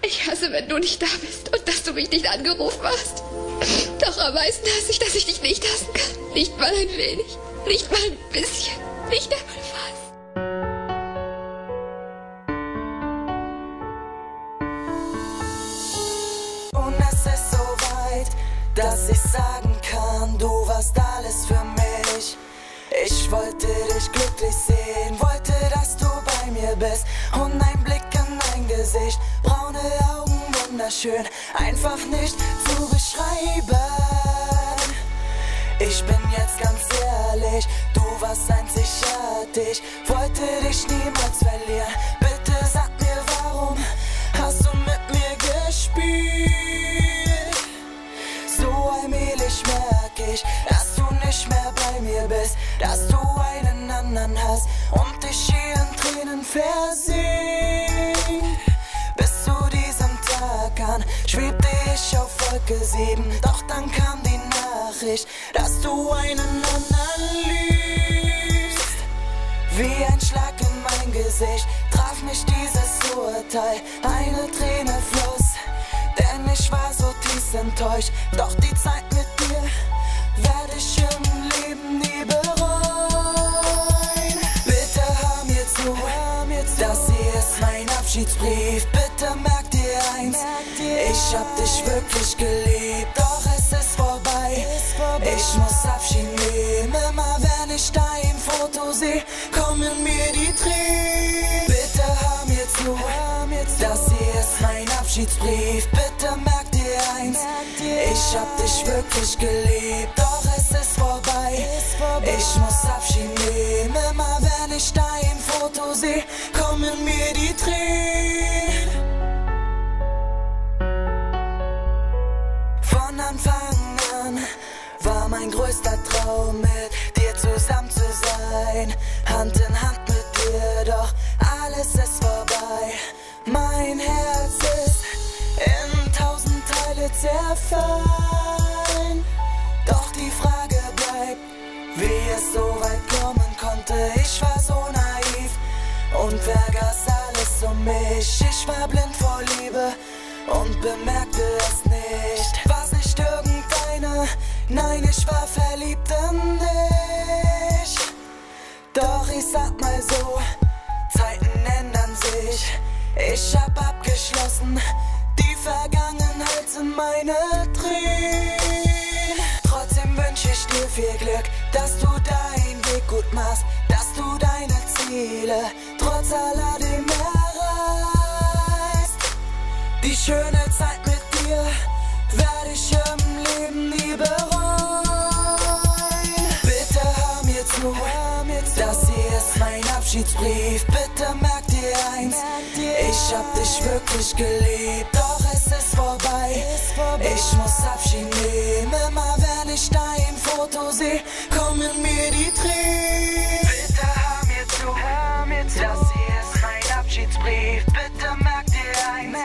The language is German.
Ich hasse, wenn du nicht da bist und dass du mich nicht angerufen hast. Doch am meisten hasse ich, dass ich dich nicht hassen kann. Nicht mal ein wenig. Nicht mal ein bisschen. Nicht einmal fast. Und es ist so weit, dass ich sagen kann, du warst alles für mich. Ich wollte dich glücklich sehen, wollte, dass du bei mir bist. Und ein Blick in dein Gesicht, braune Augen, wunderschön, einfach nicht zu beschreiben. Ich bin jetzt ganz ehrlich, du warst einzigartig, wollte dich niemals verlieren. Bitte sag mir, warum hast du mit mir gespielt? So allmählich merk ich, dass du nicht mehr bei mir bist, dass du einen anderen hast und dich hier in Tränen versieht. Bis zu diesem Tag an schwebte ich auf Wolke 7, doch dann kam die Nachricht, dass du einen anderen liebst. Wie ein Schlag in mein Gesicht traf mich dieses Urteil, eine Träne floss, denn ich war so tief enttäuscht. Doch die Zeit mit dir werde ich im Leben nie bereuen. Bitte hör mir zu, das hier ist mein Abschiedsbrief. Bitte merk dir eins, ich hab dich wirklich geliebt, doch es ist vorbei. Ich muss Abschied nehmen, immer wenn ich dein Foto seh, kommen mir die Tränen. Bitte hör mir zu, das hier ist mein Abschiedsbrief. Bitte merk dir eins, ich hab dich wirklich geliebt, doch es ist vorbei. Ich muss Abschied nehmen, immer wenn ich dein Foto seh, kommen mir die Tränen. Von Anfang an war mein größter Traum, mit dir zusammen zu sein, Hand in Hand mit dir, doch alles ist vorbei. Mein Herz ist in 1000 Teile zerfallen, doch die Frage bleibt, wie es so weit kommen konnte. Ich war so naiv und vergaß alles um mich. Ich war blind vor Liebe und bemerkte es nicht. War's nicht irgendeine, nein, ich war verliebt in dich. Doch ich sag mal so, Zeiten ändern sich. Ich hab abgeschlossen, die Vergangenheit sind meine Tränen. Trotzdem wünsch ich dir viel Glück, dass du deinen Weg gut machst, dass du deine Ziele trotz alledem erreichst. Die schöne Zeit mit dir werde ich im Leben nie bereuen. Bitte hör mir zu, das hier ist mein Abschiedsbrief. Bitte merk dir eins, ich hab dich wirklich geliebt, doch es ist vorbei. Ich muss Abschied nehmen, immer wenn ich dein Foto seh, kommen mir die Tränen. Bitte hör mir zu, das hier ist mein Abschiedsbrief. Bitte merk dir eins,